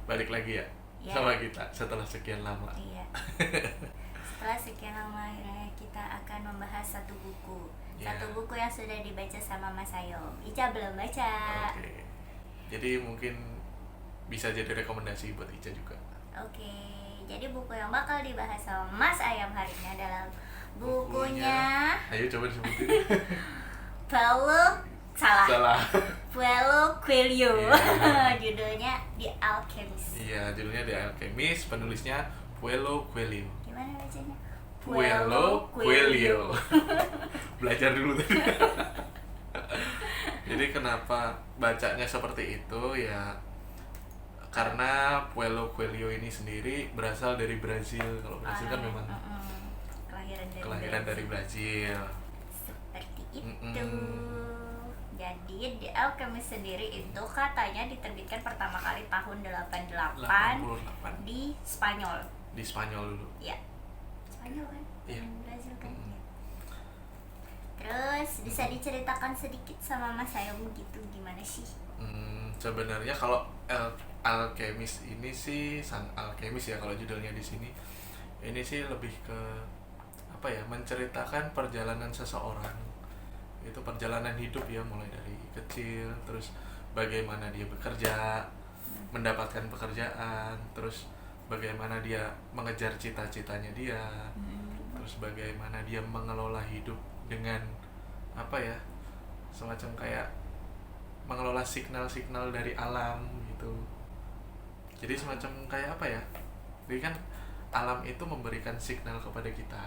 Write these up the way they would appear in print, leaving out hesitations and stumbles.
Balik lagi ya, Ya, sama kita setelah sekian lama. iya. Setelah sekian lama akhirnya kita akan membahas satu buku. Ya. Satu buku yang sudah dibaca sama Mas Ayom. Ica belum baca. Oke. Jadi mungkin bisa jadi rekomendasi buat Ica juga. Oke, jadi buku yang bakal dibahas sama Mas Ayam hari ini adalah bukunya Ayo coba disebutin. Paulo Salah. Paulo Coelho. Iya. Judulnya The Alchemist. Iya, judulnya The Alchemist, penulisnya Paulo Coelho. Gimana bacanya? Paulo Coelho. Belajar dulu tadi. Jadi kenapa bacanya seperti itu ya? Karena Paulo Coelho ini sendiri berasal dari Brazil. Kalau Brazil kan memang kelahiran dari Brazil. Seperti itu. Jadi The Alchemist sendiri itu katanya diterbitkan pertama kali tahun 88 88 di Spanyol. di Spanyol dulu. Ya, Spanyol kan? Iya. Brazil kan? Terus bisa diceritakan sedikit sama Mas Ayom gitu gimana sih? Sebenarnya kalau Alchemist ini sih sang alchemist ya kalau judulnya di sini. Ini sih lebih ke apa ya? Menceritakan perjalanan seseorang. Itu perjalanan hidup ya, mulai dari kecil, terus bagaimana dia bekerja, mendapatkan pekerjaan, terus bagaimana dia mengejar cita-citanya dia, terus bagaimana dia mengelola hidup dengan apa ya, semacam kayak mengelola signal-signal dari alam gitu. Jadi semacam kayak apa ya, jadi kan alam itu memberikan signal kepada kita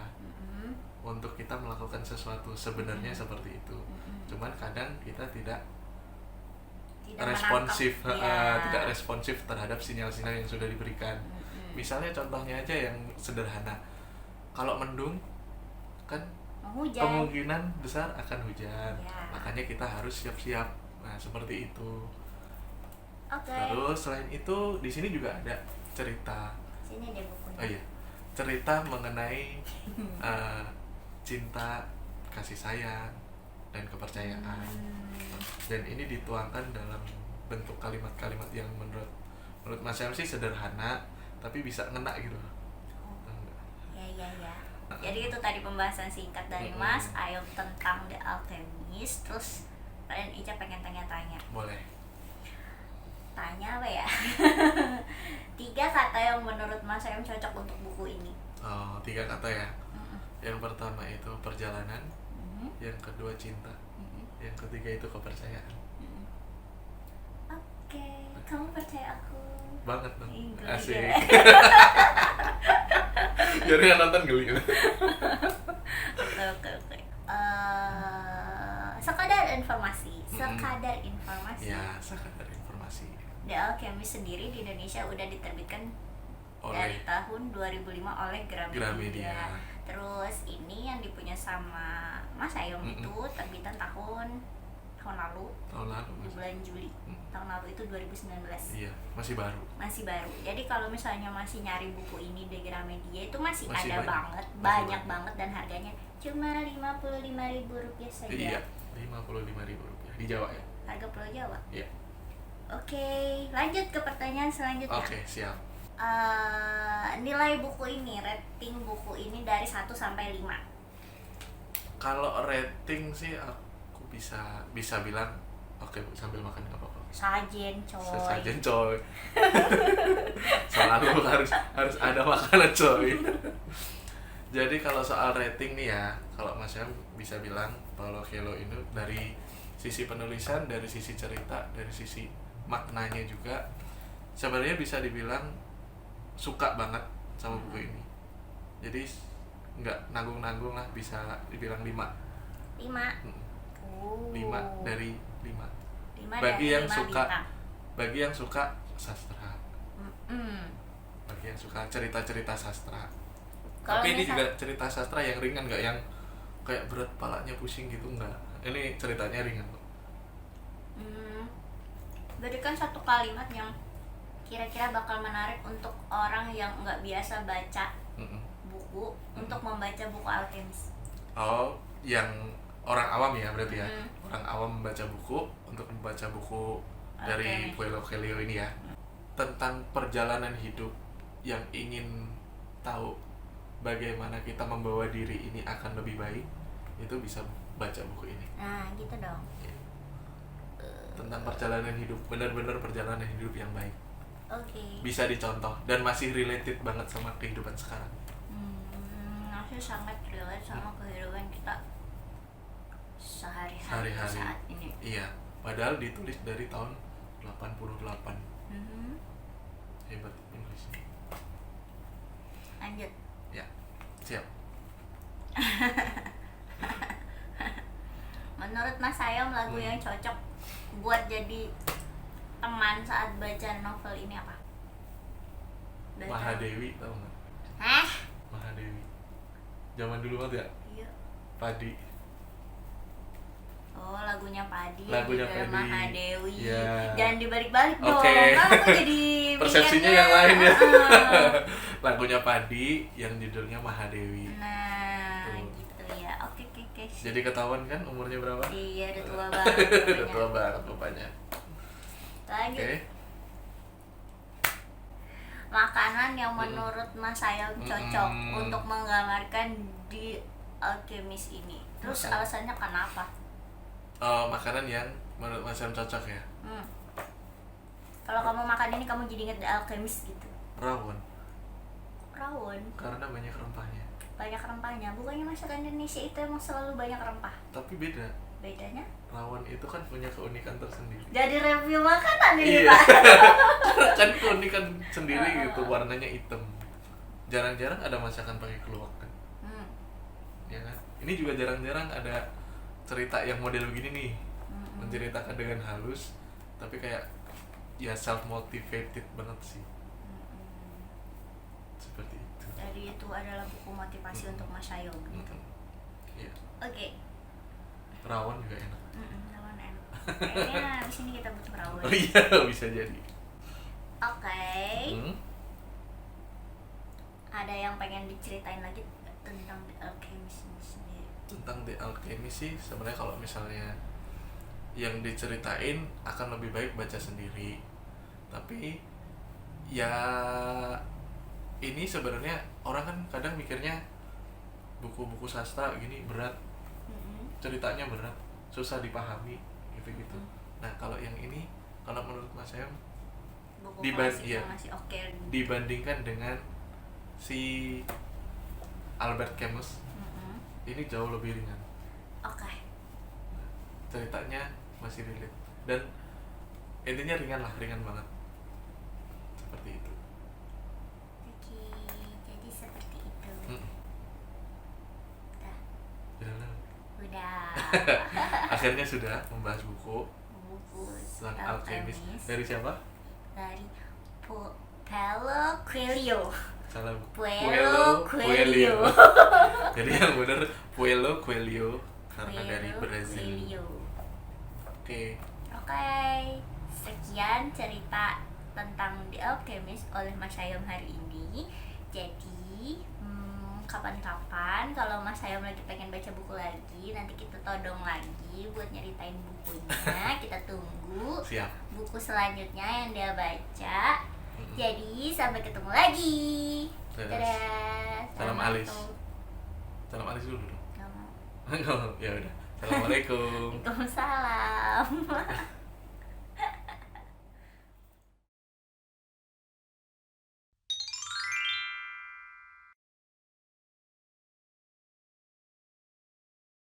untuk kita melakukan sesuatu, sebenarnya seperti itu. Cuman kadang kita tidak responsif, tidak responsif terhadap sinyal-sinyal yang sudah diberikan. Misalnya contohnya aja yang sederhana, kalau mendung kan Hujan. kemungkinan besar akan hujan, Ya. makanya kita harus siap-siap. Nah seperti itu. Oke. Terus selain itu di sini juga ada cerita. Sini ada bukunya. Oh iya, cerita mengenai cinta, kasih sayang, dan kepercayaan. Dan ini dituangkan dalam bentuk kalimat-kalimat yang menurut Mas Syam sih sederhana, tapi bisa ngena gitu. Ya. Jadi itu tadi pembahasan singkat dari Mas Ayom tentang The Alchemist. Terus kalian Ica pengen tanya-tanya. Boleh. Tanya apa ya? 3 kata yang menurut Mas Ayom cocok untuk buku ini. 3 kata ya. Yang pertama itu perjalanan, yang kedua cinta, yang ketiga itu kepercayaan. Oke, kamu percaya aku? Banget dong. Enggak, Asik. enggak. Jadi yang nonton geli. Oke. Sekadar informasi. Ya, sekadar informasi. The Alchemist sendiri di Indonesia udah diterbitkan dari tahun 2005 oleh Gramedia. Terus ini yang dipunya sama Mas Ayom itu terbitan tahun lalu. Di bulan Juli. Tahun lalu itu 2019. Iya, masih baru. Jadi kalau misalnya masih nyari buku ini di Gramedia itu masih ada banyak. banyak banget dan harganya cuma Rp55.000 saja. Iya, Rp55.000 di Jawa ya. Harga Pulau Jawa. Iya. Oke, lanjut ke pertanyaan selanjutnya. Oke, siap. Nilai buku ini, rating buku ini dari 1 sampai 5. Kalau rating sih aku bisa bilang oke, sambil makan nggak apa-apa. Sajen coy. Sesajen coy. Selalu harus ada makanan coy. Jadi kalau soal rating nih ya, kalau Mas Syam bisa bilang Paulo Coelho ini dari sisi penulisan, dari sisi cerita, dari sisi maknanya juga sebenarnya bisa dibilang suka banget sama buku ini. Jadi nggak nanggung-nanggung lah, bisa dibilang 5. 5. 5 dari 5. 5 Bagi dari yang 5 suka bintang. bagi yang suka sastra, bagi yang suka cerita-cerita sastra. Kalau Tapi ini juga cerita sastra yang ringan, nggak yang kayak berat, palanya pusing gitu, nggak. Ini ceritanya ringan kok. Berikan satu kalimat yang kira-kira bakal menarik untuk orang yang nggak biasa baca buku untuk membaca buku Alchemist. Oh, yang orang awam ya berarti ya. Orang awam membaca buku untuk membaca buku dari Paulo Coelho ini ya. tentang perjalanan hidup yang ingin tahu bagaimana kita membawa diri ini akan lebih baik, itu bisa baca buku ini. Nah gitu dong. Tentang perjalanan hidup, benar-benar perjalanan hidup yang baik. Oke. Bisa dicontoh dan masih related banget sama kehidupan sekarang. Masih sangat relate sama kehidupan kita sehari-hari saat ini. Iya, padahal ditulis dari tahun 88. Hebat Inggrisnya. Lanjut. Ya, siap. Menurut Mas Sayom, lagu yang cocok buat jadi teman saat baca novel ini apa? Mahadewi, tahu nggak? Hah? Mahadewi. Zaman dulu banget ya? Iya. Padi. Oh, lagunya Padi. Lagunya juga Padi. Mahadewi. Ya. Jangan dibalik-balik dong. Oke. Kan aku jadi persepsinya mikirnya, yang lain ya. Lagunya Padi yang judulnya Mahadewi. Nah, Tuh. gitu ya. Oke. Jadi ketahuan kan umurnya berapa? Iya, udah tua banget. Udah tua banget rupanya. Lanjut. Oke. Makanan yang menurut Mas Sayom cocok Mm-mm. untuk menggambarkan di Alchemist ini. Terus Makan. alasannya kenapa? Makanan yang menurut Mas Sam cocok ya? Kalau kamu makan ini kamu jadi inget The Alchemist gitu. Rawon. Rawon Karena banyak rempahnya. banyak rempahnya. Bukannya masakan Indonesia itu emang selalu banyak rempah? Tapi beda. Bedanya? Rawon itu kan punya keunikan tersendiri. Jadi review makanan ini Iya. Pak. Kan keunikan sendiri gitu, warnanya hitam. Jarang-jarang ada masakan pakai keluak kan. Ya kan? Ini juga jarang-jarang ada cerita yang model begini nih. Menceritakan dengan halus, tapi kayak ya self motivated banget sih. Seperti itu. Jadi itu adalah buku motivasi untuk Mas Sayom gitu. Iya. Oke. Rawon juga enak. Rawon enak. Kayaknya abis ini kita butuh rawon. Oh iya, bisa jadi. Oke. Ada yang pengen diceritain lagi tentang The Alchemist ini sendiri? Tentang The Alchemist sih sebenarnya kalau misalnya yang diceritain akan lebih baik baca sendiri. Tapi ya ini sebenarnya orang kan kadang mikirnya buku-buku sastra gini berat, ceritanya berat, susah dipahami gitu-gitu. Nah kalau yang ini, kalau menurut Mas Sam, masih oke. dibandingkan dengan si Albert Camus, ini jauh lebih ringan. Oke. Ceritanya masih relate dan intinya ringan banget. Seperti itu. Oke, jadi seperti itu. Udah. Akhirnya sudah membahas buku tentang Alchemist. Dari siapa? Dari Paulo Coelho. Salah. Paulo Coelho. Jadi yang benar Paulo Coelho karena dari Brazil. Oke. Sekian cerita tentang The Alchemist oleh Mas Sayom hari ini. Jadi kapan-kapan kalau Mas Sayom lagi pengen baca buku lagi, nanti kita todong lagi buat nyeritain bukunya. Kita tunggu. Siap. Buku selanjutnya yang dia baca. Jadi sampai ketemu lagi. Dadah. Salam alis. Salam alis dulu. Nggak mau. Ya udah. Assalamualaikum. Waalaikumsalam.